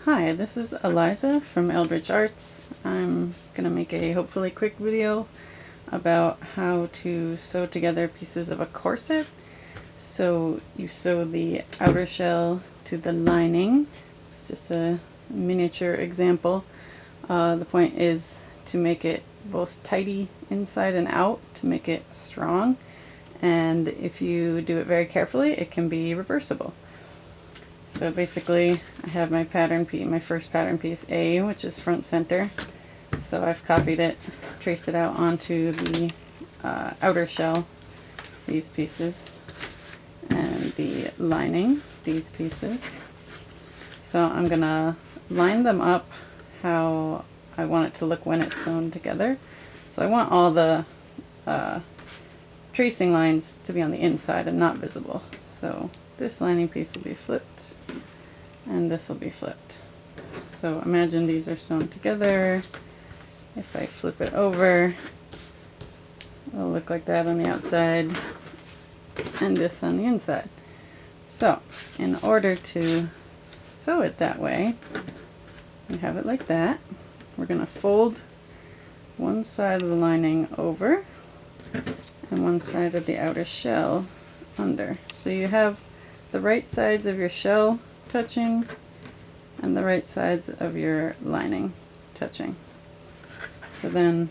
Hi, this is Eliza from Eldridge Arts. I'm gonna make a hopefully quick video about how to sew together pieces of a corset. So you sew the outer shell to the lining. It's just a miniature example. The point is to make it both tidy inside and out to make it strong. And if you do it very carefully, it can be reversible. So basically, I have my pattern piece, my first pattern piece A, which is front center. So I've copied it, traced it out onto the outer shell, these pieces, and the lining, these pieces. So I'm gonna line them up how I want it to look when it's sewn together. So I want all the tracing lines to be on the inside and not visible. So this lining piece will be flipped, and this will be flipped. So imagine these are sewn together. If I flip it over, it'll look like that on the outside, and this on the inside. So in order to sew it that way, we have it like that. We're going to fold one side of the lining over and one side of the outer shell under. So you have the right sides of your shell touching and the right sides of your lining touching. So then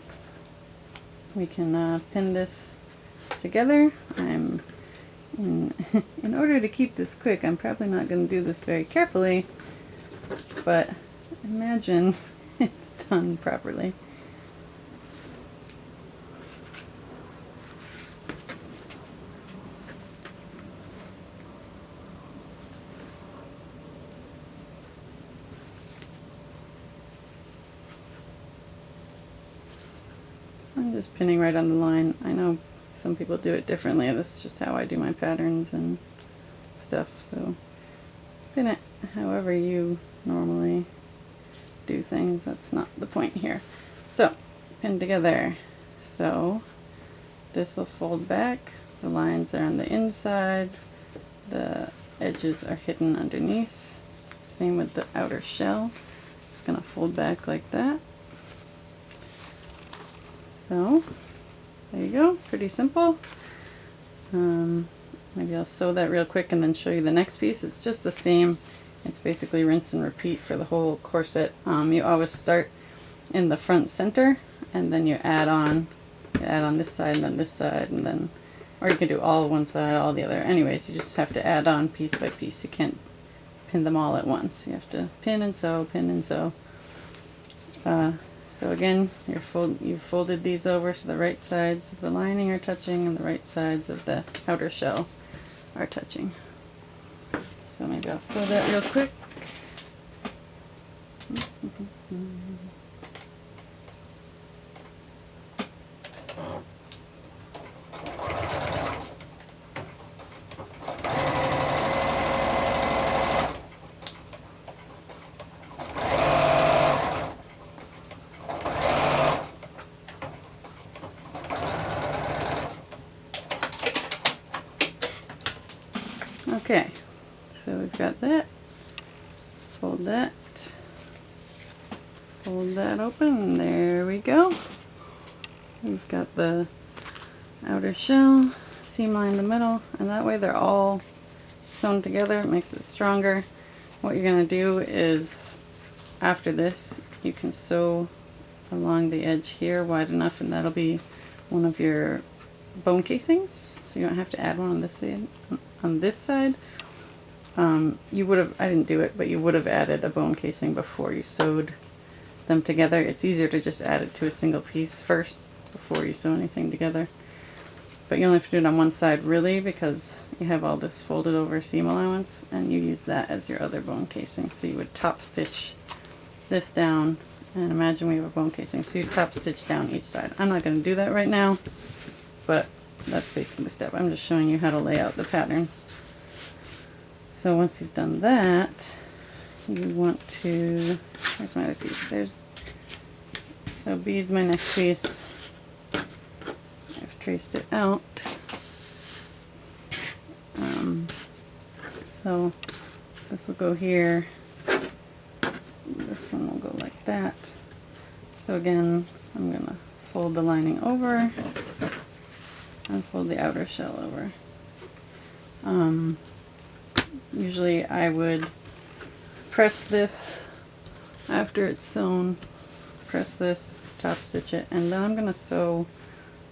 we can pin this together. In order to keep this quick, I'm probably not going to do this very carefully, but imagine it's done properly. I'm just pinning right on the line. I know some people do it differently. This is just how I do my patterns and stuff. So pin it however you normally do things. That's not the point here. So pin together. So this will fold back. The lines are on the inside. The edges are hidden underneath. Same with the outer shell. It's gonna fold back like that. So there you go, pretty simple. Maybe I'll sew that real quick and then show you the next piece. It's just the same. It's basically rinse and repeat for the whole corset. You always start in the front center and then you add on this side and then this side, and then, or you can do all one side, all the other. Anyways, you just have to add on piece by piece. You can't pin them all at once. You have to pin and sew, pin and sew. So again, you've folded these over so the right sides of the lining are touching and the right sides of the outer shell are touching. So maybe I'll sew that real quick. Okay, so we've got that. Fold that open, and there we go. We've got the outer shell, seam line in the middle, and that way they're all sewn together. It makes it stronger. What you're going to do is, after this, you can sew along the edge here wide enough, and that'll be one of your bone casings, so you don't have to add one on this side. On this side, you would have, I didn't do it, but you would have added a bone casing before you sewed them together. It's easier to just add it to a single piece first before you sew anything together. But you only have to do it on one side really, because you have all this folded over seam allowance and you use that as your other bone casing. So you would top stitch this down, and imagine we have a bone casing, so you top stitch down each side. I'm not going to do that right now, but that's basically the step. I'm just showing you how to lay out the patterns. So once you've done that, you want to, here's my other piece. So B is my next piece. I've traced it out. So this will go here, This one will go like that. So again, I'm gonna fold the lining over and fold the outer shell over. Usually I would press this after it's sewn, press this, top stitch it, and then I'm gonna sew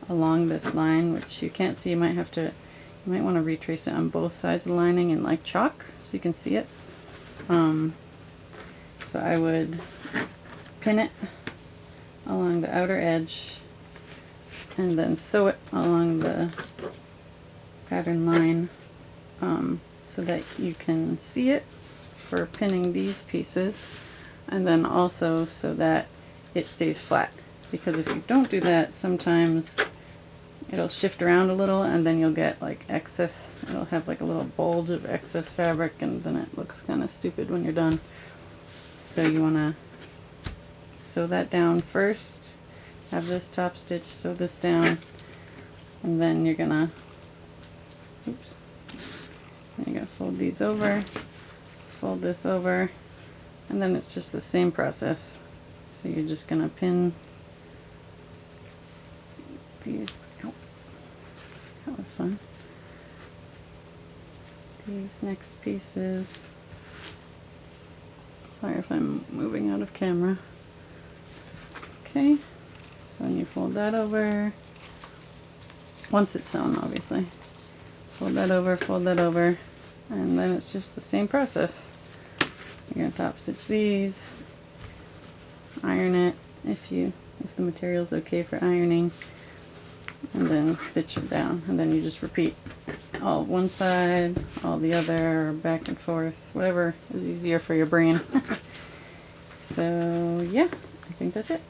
along this line, which you can't see. You might want to retrace it on both sides of the lining in like chalk so you can see it. So I would pin it along the outer edge and then sew it along the pattern line, so that you can see it for pinning these pieces, and then also so that it stays flat, because if you don't do that, sometimes it'll shift around a little and then you'll get like excess, it'll have like a little bulge of excess fabric, and then it looks kind of stupid when you're done. So you want to sew that down first, have this top stitch, sew this down, and then you're gonna, oops, then you're gonna fold these over, fold this over, and then it's just the same process. So you're just gonna pin these, oh, that was fun, these next pieces. Sorry if I'm moving out of camera. Okay, so then you fold that over, once it's sewn obviously. Fold that over, and then it's just the same process. You're gonna top stitch these, iron it if the material's okay for ironing, and then stitch them down, and then you just repeat all one side, all the other, back and forth, whatever is easier for your brain. So yeah, I think that's it.